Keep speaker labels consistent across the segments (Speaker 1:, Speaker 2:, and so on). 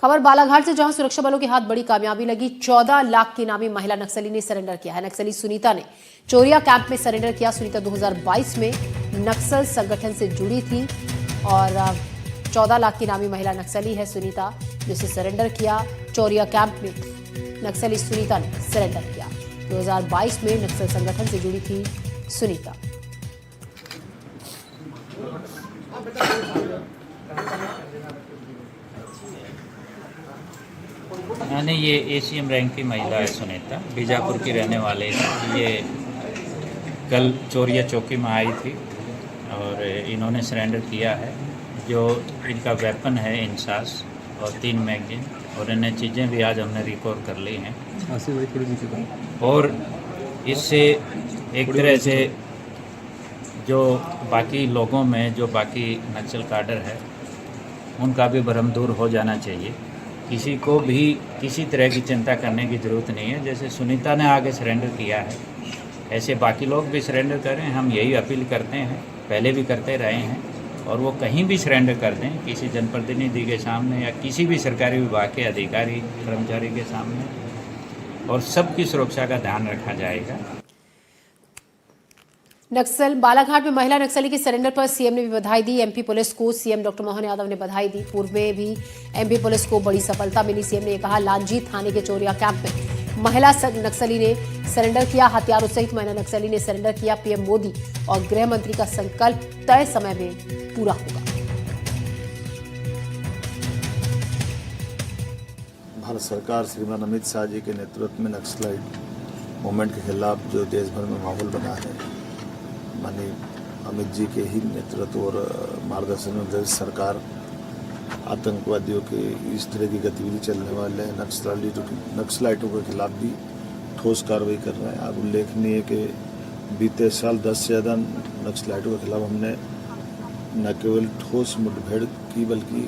Speaker 1: खबर बालाघाट से, जहां सुरक्षा बलों के हाथ बड़ी कामयाबी लगी। 14 लाख की इनामी महिला नक्सली ने सरेंडर किया है। नक्सली सुनीता ने चोरिया कैंप में सरेंडर किया। सुनीता 2022 में नक्सल संगठन से जुड़ी थी और 14 लाख की इनामी महिला नक्सली है सुनीता, जिसे सरेंडर किया। चोरिया कैंप में नक्सली सुनीता ने सरेंडर किया। 2022 में नक्सल संगठन से जुड़ी थी सुनीता।
Speaker 2: यानी ये एसीएम रैंक की महिला है सुनीता, बीजापुर की रहने वाले हैं। ये कल चोरिया चौकी में आई थी और इन्होंने सरेंडर किया है। जो इनका वेपन है इंसास और 3 मैगजीन और अन्य चीज़ें भी आज हमने रिकवर कर ली हैं। और इससे एक तरह से जो बाकी लोगों में जो बाकी नक्सल काडर है उनका भी भ्रम दूर हो जाना चाहिए। किसी को भी किसी तरह की चिंता करने की ज़रूरत नहीं है। जैसे सुनीता ने आगे सरेंडर किया है, ऐसे बाकी लोग भी सरेंडर करें। हम यही अपील करते हैं, पहले भी करते रहे हैं। और वो कहीं भी सरेंडर कर दें, किसी जनप्रतिनिधि के सामने या किसी भी सरकारी विभाग के अधिकारी कर्मचारी के सामने, और सबकी सुरक्षा का ध्यान रखा जाएगा।
Speaker 1: नक्सल बालाघाट में महिला नक्सली के सरेंडर पर सीएम ने भी बधाई दी। एमपी पुलिस को सीएम डॉक्टर मोहन यादव ने बधाई दी। पूर्व में भी एमपी पुलिस को बड़ी सफलता मिली। सीएम ने कहा, लांजी थाने के चोरिया कैंप में महिला नक्सली ने सरेंडर किया। हथियारों सहित महिला नक्सली ने सरेंडर किया। पीएम मोदी और गृह मंत्री का संकल्प तय समय में पूरा होगा।
Speaker 3: भारत सरकार श्रीमान अमित शाह जी के नेतृत्व में नक्सलाइट मूवमेंट के खिलाफ जो देश भर में माहौल बना है, माननीय अमित जी के ही नेतृत्व और मार्गदर्शन में देश सरकार आतंकवादियों के इस तरह की गतिविधि चलने वाले नक्सलाइटों के खिलाफ भी ठोस कार्रवाई कर रहे हैं। अब उल्लेखनीय है कि बीते साल 10 से ज़्यादा नक्सलाइटों के खिलाफ हमने न केवल ठोस मुठभेड़ की बल्कि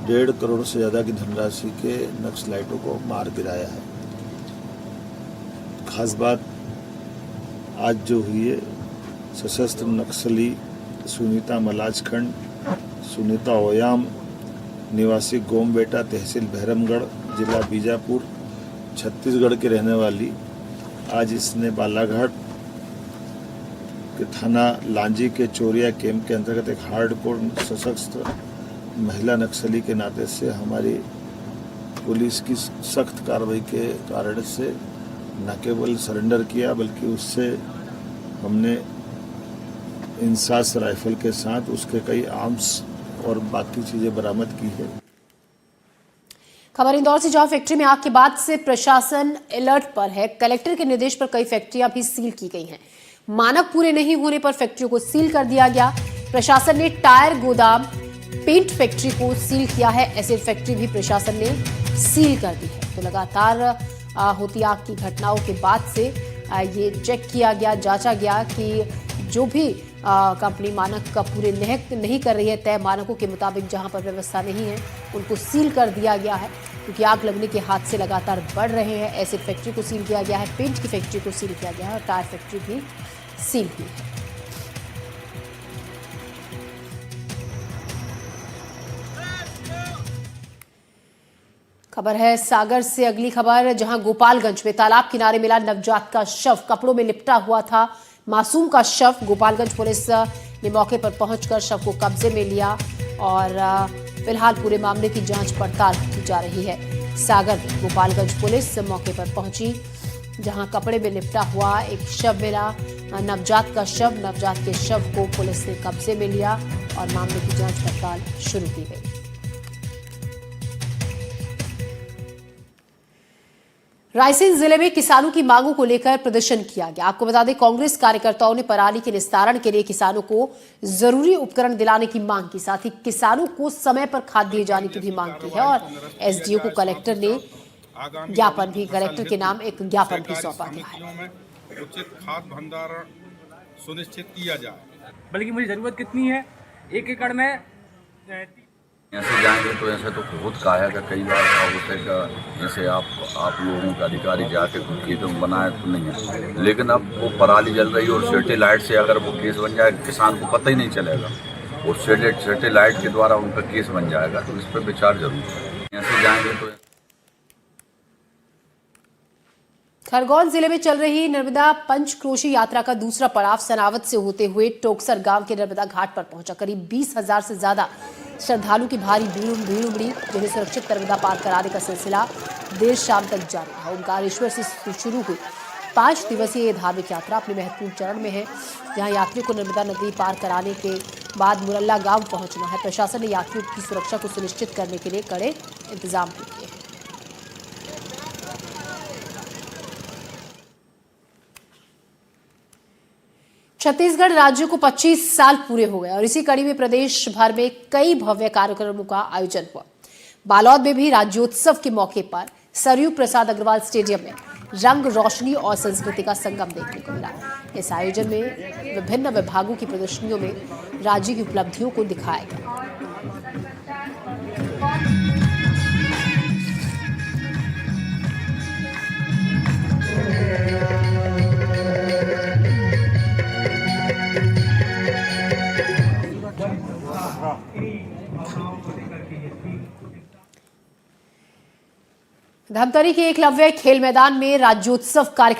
Speaker 3: 1.5 करोड़ से ज़्यादा की धनराशि के नक्सलाइटों को मार गिराया है। खास बात आज जो हुई है, सशस्त्र नक्सली सुनीता मलाजखंड, सुनीता ओयाम, निवासी गोमबेटा, तहसील बहरमगढ़, जिला बीजापुर, छत्तीसगढ़ के रहने वाली, आज इसने बालाघाट के थाना लांजी के चोरिया कैंप के अंतर्गत एक हार्डकोर सशस्त्र महिला नक्सली के नाते से हमारी पुलिस की सख्त कार्रवाई के कारण से न केवल सरेंडर किया बल्कि उससे हमने इंसास राइफल के साथ उसके कई आर्म्स और बाकी चीजें बरामद की है।
Speaker 1: खबर इंदौर से, जहां फैक्ट्री में आग के बाद से प्रशासन अलर्ट पर है। कलेक्टर के निर्देश पर कई फैक्ट्रियां भी सील की गई हैं। मानक पूरे नहीं होने पर फैक्ट्रियों को सील कर दिया गया। प्रशासन ने टायर गोदाम, पेंट फैक्ट्री को सील किया है। एसिड फैक्ट्री भी प्रशासन ने सील कर दी है। तो लगातार होती आग की घटनाओं के बाद से ये चेक किया गया, जांचा गया कि जो भी कंपनी मानक का पूरे नहीं कर रही है, तय मानकों के मुताबिक जहां पर व्यवस्था नहीं है उनको सील कर दिया गया है। क्योंकि आग लगने के हादसे लगातार बढ़ रहे हैं। एसिड फैक्ट्री को सील किया गया है, पेंट की फैक्ट्री को सील किया गया है और टायर फैक्ट्री भी सील की है। खबर है सागर से, अगली खबर, जहां गोपालगंज में तालाब किनारे मिला नवजात का शव। कपड़ों में लिपटा हुआ था मासूम का शव। गोपालगंज पुलिस ने मौके पर पहुंचकर शव को कब्जे में लिया और फिलहाल पूरे मामले की जांच पड़ताल की जा रही है। सागर में गोपालगंज पुलिस मौके पर पहुंची, जहां कपड़े में लिपटा हुआ एक शव मिला, नवजात का शव। नवजात के शव को पुलिस ने कब्जे में लिया और मामले की जांच पड़ताल शुरू की गई। रायसेन जिले में किसानों की मांगों को लेकर प्रदर्शन किया गया। आपको बता दें, कांग्रेस कार्यकर्ताओं ने पराली के निस्तारण के लिए किसानों को जरूरी उपकरण दिलाने की मांग की। साथ ही किसानों को समय पर खाद दिए जाने की भी मांग की है और एसडीओ को कलेक्टर ने ज्ञापन भी, कलेक्टर के नाम एक ज्ञापन भी सौंपा गया है।
Speaker 4: उचित खाद भंडारण सुनिश्चित किया जाए।
Speaker 5: बल्कि मुझे जरूरत कितनी है, 1 एकड़ में
Speaker 6: ऐसे जाएंगे तो ऐसे तो बहुत कहा है कई बार होता है कि जैसे आप लोगों के अधिकारी जाके खुद खेतों में बनाए तो नहीं है, लेकिन अब वो पराली जल रही है और सेटेलाइट से अगर वो केस बन जाए किसान को पता ही नहीं चलेगा। वो सैटेलाइट के द्वारा उनका केस बन जाएगा, तो इस पर विचार जरूर करें। यहाँ से जाएंगे तो
Speaker 1: खरगोन जिले में चल रही नर्मदा पंचक्रोशी यात्रा का दूसरा पड़ाव सनावत से होते हुए टोकसर गांव के नर्मदा घाट पर पहुंचा। करीब 20,000 से ज्यादा श्रद्धालु की भारी भीड़ उमड़ी, जिन्हें सुरक्षित नर्मदा पार कराने का सिलसिला देर शाम तक जारी रहा। ओंकारेश्वर से शुरू हुई 5 दिवसीय ये धार्मिक यात्रा अपने महत्वपूर्ण चरण में है, जहां यात्रियों को नर्मदा नदी पार कराने के बाद मुरल्ला गांव पहुंचना है। प्रशासन ने यात्रियों की सुरक्षा को सुनिश्चित करने के लिए कड़े इंतजाम भी किए हैं। छत्तीसगढ़ राज्य को 25 साल पूरे हो गए और इसी कड़ी में प्रदेश भर में कई भव्य कार्यक्रमों का आयोजन हुआ। बालोद में भी राज्योत्सव के मौके पर सरयू प्रसाद अग्रवाल स्टेडियम में रंग, रोशनी और संस्कृति का संगम देखने को मिला। इस आयोजन में विभिन्न विभागों की प्रदर्शनियों में राज्य की उपलब्धियों को दिखाया गया। धमतरी के एकलव्य खेल मैदान में राज्योत्सव कार्यक्रम